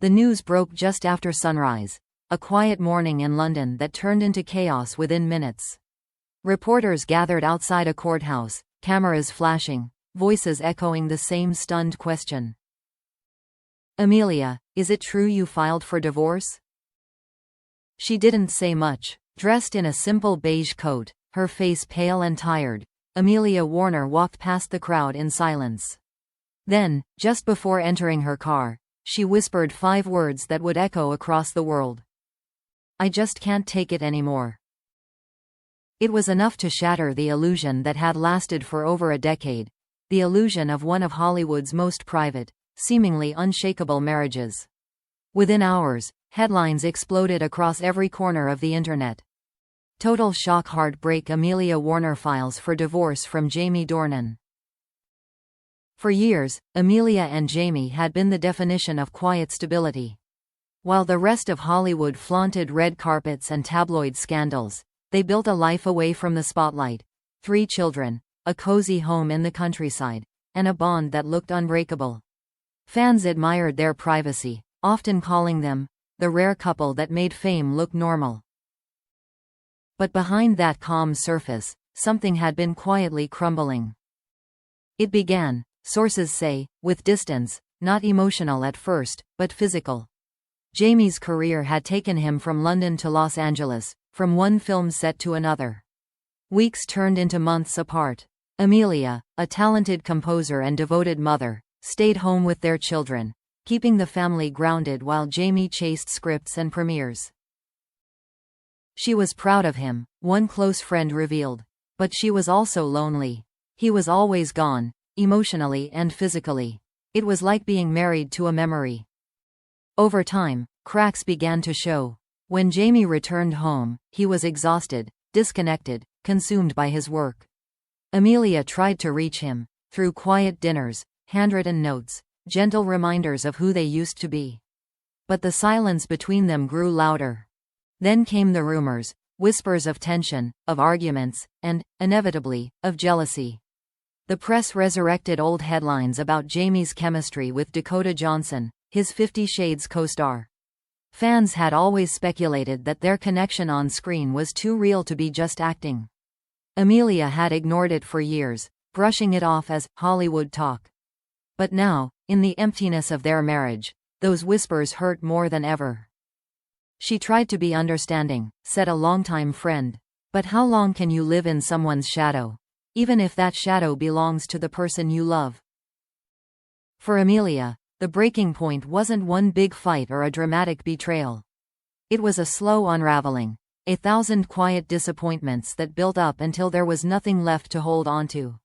The news broke just after sunrise, a quiet morning in London that turned into chaos within minutes. Reporters gathered outside a courthouse, cameras flashing, voices echoing the same stunned question. "Amelia, is it true you filed for divorce?" She didn't say much. Dressed in a simple beige coat, her face pale and tired, Amelia Warner walked past the crowd in silence. Then, just before entering her car, she whispered 5 words that would echo across the world. "I just can't take it anymore." It was enough to shatter the illusion that had lasted for over a decade, the illusion of one of Hollywood's most private, seemingly unshakable marriages. Within hours, headlines exploded across every corner of the internet. Total shock, heartbreak, Amelia Warner files for divorce from Jamie Dornan. For years, Amelia and Jamie had been the definition of quiet stability. While the rest of Hollywood flaunted red carpets and tabloid scandals, they built a life away from the spotlight. 3 children, a cozy home in the countryside, and a bond that looked unbreakable. Fans admired their privacy, often calling them the rare couple that made fame look normal. But behind that calm surface, something had been quietly crumbling. It began, sources say, with distance, not emotional at first, but physical. Jamie's career had taken him from London to Los Angeles, from one film set to another. Weeks turned into months apart. Amelia, a talented composer and devoted mother, stayed home with their children, keeping the family grounded while Jamie chased scripts and premieres. She was proud of him, one close friend revealed. But she was also lonely. He was always gone, emotionally and physically. It was like being married to a memory. Over time, cracks began to show. When Jamie returned home, he was exhausted, disconnected, consumed by his work. Amelia tried to reach him, through quiet dinners, handwritten notes, gentle reminders of who they used to be. But the silence between them grew louder. Then came the rumors, whispers of tension, of arguments, and, inevitably, of jealousy. The press resurrected old headlines about Jamie's chemistry with Dakota Johnson, his 50 Shades co-star. Fans had always speculated that their connection on screen was too real to be just acting. Amelia had ignored it for years, brushing it off as Hollywood talk. But now, in the emptiness of their marriage, those whispers hurt more than ever. She tried to be understanding, said a longtime friend. But how long can you live in someone's shadow, even if that shadow belongs to the person you love? For Amelia, the breaking point wasn't one big fight or a dramatic betrayal. It was a slow unraveling, 1,000 quiet disappointments that built up until there was nothing left to hold onto.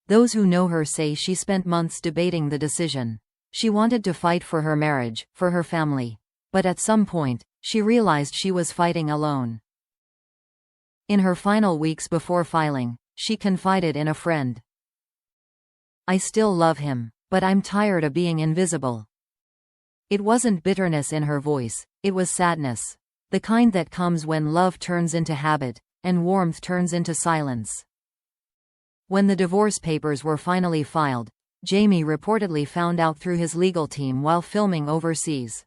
Those who know her say she spent months debating the decision. She wanted to fight for her marriage, for her family. But at some point, she realized she was fighting alone. In her final weeks before filing, she confided in a friend. "I still love him, but I'm tired of being invisible." It wasn't bitterness in her voice, it was sadness. The kind that comes when love turns into habit, and warmth turns into silence. When the divorce papers were finally filed, Jamie reportedly found out through his legal team while filming overseas.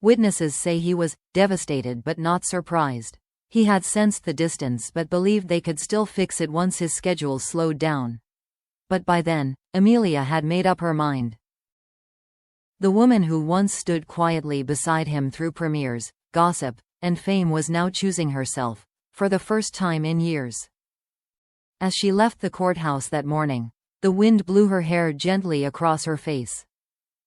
Witnesses say he was devastated but not surprised. He had sensed the distance but believed they could still fix it once his schedule slowed down. But by then, Amelia had made up her mind. The woman who once stood quietly beside him through premieres, gossip, and fame was now choosing herself, for the first time in years. As she left the courthouse that morning, the wind blew her hair gently across her face.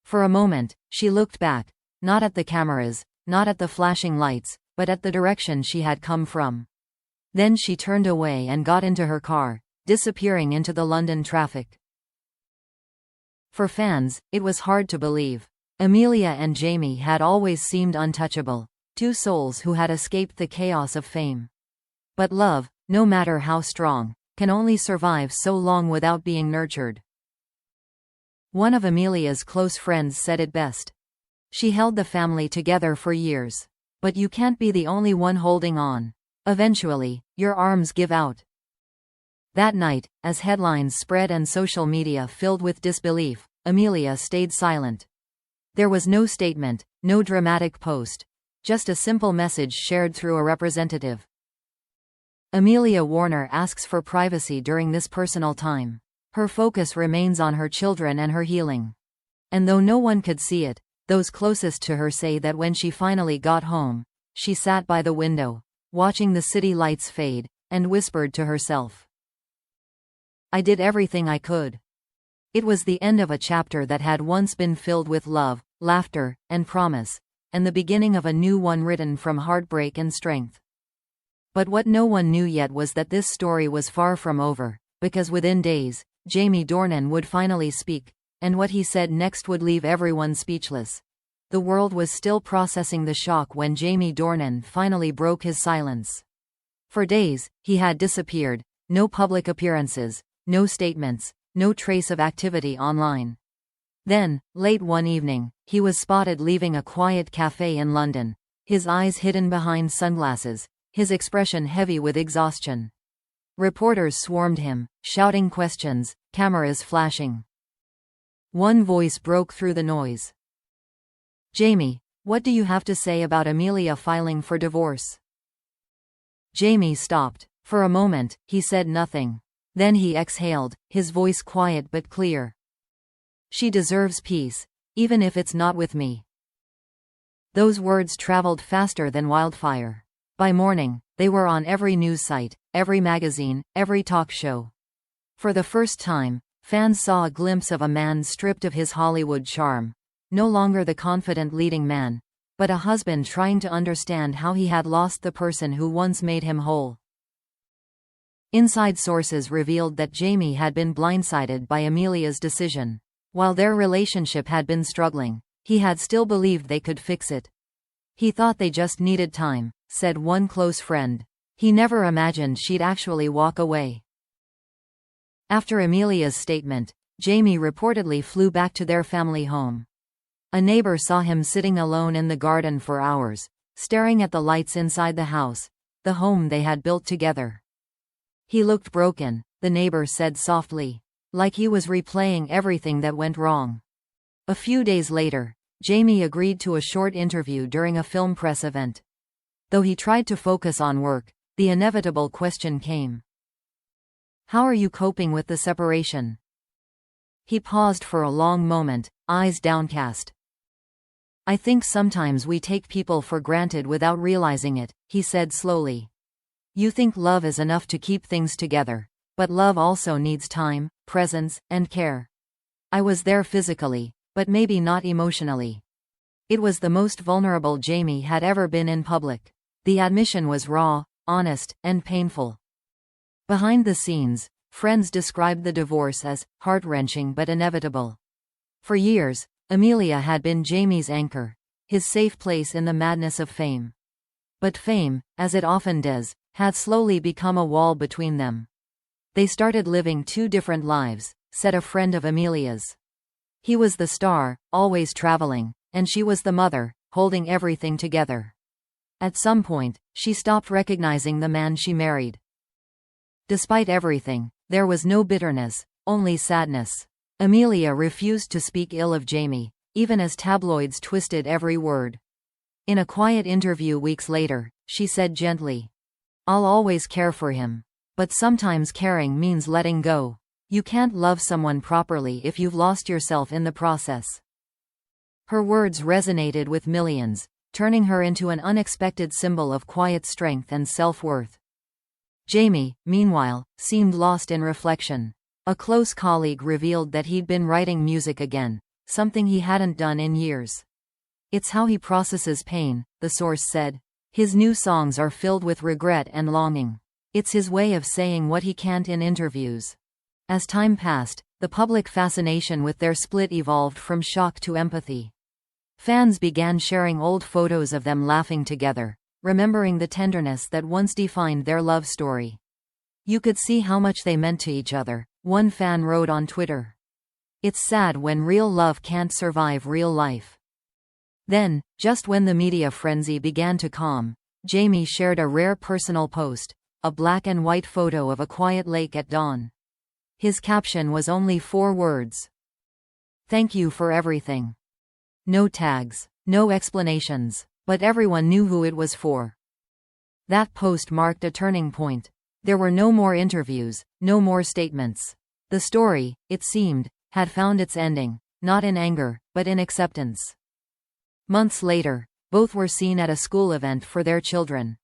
For a moment, she looked back. Not at the cameras, not at the flashing lights, but at the direction she had come from. Then she turned away and got into her car, disappearing into the London traffic. For fans, it was hard to believe. Amelia and Jamie had always seemed untouchable, 2 souls who had escaped the chaos of fame. But love, no matter how strong, can only survive so long without being nurtured. One of Amelia's close friends said it best. She held the family together for years. But you can't be the only one holding on. Eventually, your arms give out. That night, as headlines spread and social media filled with disbelief, Amelia stayed silent. There was no statement, no dramatic post. Just a simple message shared through a representative. Amelia Warner asks for privacy during this personal time. Her focus remains on her children and her healing. And though no one could see it, those closest to her say that when she finally got home, she sat by the window, watching the city lights fade, and whispered to herself, "I did everything I could." It was the end of a chapter that had once been filled with love, laughter, and promise, and the beginning of a new one written from heartbreak and strength. But what no one knew yet was that this story was far from over, because within days, Jamie Dornan would finally speak, and what he said next would leave everyone speechless. The world was still processing the shock when Jamie Dornan finally broke his silence. For days, he had disappeared, no public appearances, no statements, no trace of activity online. Then, late one evening, he was spotted leaving a quiet cafe in London, his eyes hidden behind sunglasses, his expression heavy with exhaustion. Reporters swarmed him, shouting questions, cameras flashing. One voice broke through the noise. "Jamie, what do you have to say about Amelia filing for divorce?" Jamie stopped. For a moment, he said nothing. Then he exhaled, his voice quiet but clear. "She deserves peace, even if it's not with me." Those words traveled faster than wildfire. By morning, they were on every news site, every magazine, every talk show. For the first time, fans saw a glimpse of a man stripped of his Hollywood charm, no longer the confident leading man, but a husband trying to understand how he had lost the person who once made him whole. Inside sources revealed that Jamie had been blindsided by Amelia's decision. While their relationship had been struggling, he had still believed they could fix it. "He thought they just needed time," said one close friend. "He never imagined she'd actually walk away." After Amelia's statement, Jamie reportedly flew back to their family home. A neighbor saw him sitting alone in the garden for hours, staring at the lights inside the house, the home they had built together. "He looked broken," the neighbor said softly, like he was replaying everything that went wrong. A few days later, Jamie agreed to a short interview during a film press event. Though he tried to focus on work, the inevitable question came. "How are you coping with the separation?" He paused for a long moment, eyes downcast. "I think sometimes we take people for granted without realizing it," he said slowly. "You think love is enough to keep things together, but love also needs time, presence, and care. I was there physically, but maybe not emotionally." It was the most vulnerable Jamie had ever been in public. The admission was raw, honest, and painful. Behind the scenes, friends described the divorce as heart-wrenching but inevitable. For years, Amelia had been Jamie's anchor, his safe place in the madness of fame. But fame, as it often does, had slowly become a wall between them. "They started living two different lives," said a friend of Amelia's. "He was the star, always traveling, and she was the mother, holding everything together. At some point, she stopped recognizing the man she married." Despite everything, there was no bitterness, only sadness. Amelia refused to speak ill of Jamie, even as tabloids twisted every word. In a quiet interview weeks later, she said gently, "I'll always care for him. But sometimes caring means letting go. You can't love someone properly if you've lost yourself in the process." Her words resonated with millions, turning her into an unexpected symbol of quiet strength and self-worth. Jamie, meanwhile, seemed lost in reflection. A close colleague revealed that he'd been writing music again, something he hadn't done in years. "It's how he processes pain," the source said. "His new songs are filled with regret and longing. It's his way of saying what he can't in interviews." As time passed, the public fascination with their split evolved from shock to empathy. Fans began sharing old photos of them laughing together, remembering the tenderness that once defined their love story. "You could see how much they meant to each other," one fan wrote on Twitter. "It's sad when real love can't survive real life." Then, just when the media frenzy began to calm, Jamie shared a rare personal post, a black and white photo of a quiet lake at dawn. His caption was only 4 words. "Thank you for everything." No tags. No explanations. But everyone knew who it was for. That post marked a turning point. There were no more interviews, no more statements. The story, it seemed, had found its ending, not in anger, but in acceptance. Months later, both were seen at a school event for their children.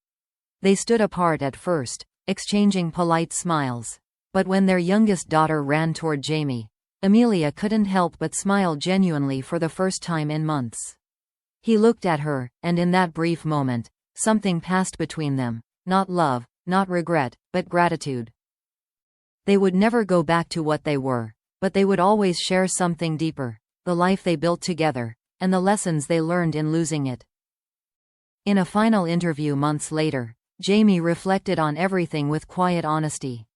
They stood apart at first, exchanging polite smiles. But when their youngest daughter ran toward Jamie, Amelia couldn't help but smile genuinely for the first time in months. He looked at her, and in that brief moment, something passed between them. Not love, not regret, but gratitude. They would never go back to what they were, but they would always share something deeper, the life they built together, and the lessons they learned in losing it. In a final interview months later, Jamie reflected on everything with quiet honesty.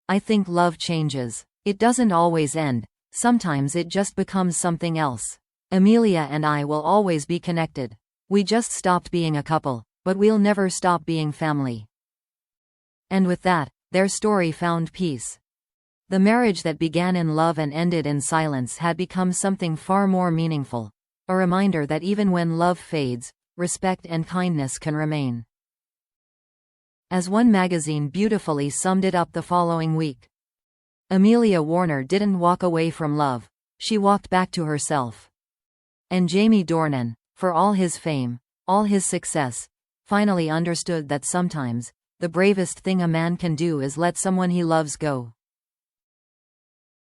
"I think love changes. It doesn't always end, sometimes it just becomes something else. Amelia and I will always be connected. We just stopped being a couple, but we'll never stop being family." And with that, their story found peace. The marriage that began in love and ended in silence had become something far more meaningful, a reminder that even when love fades, respect and kindness can remain. As one magazine beautifully summed it up the following week, Amelia Warner didn't walk away from love, she walked back to herself. And Jamie Dornan, for all his fame, all his success, finally understood that sometimes, the bravest thing a man can do is let someone he loves go.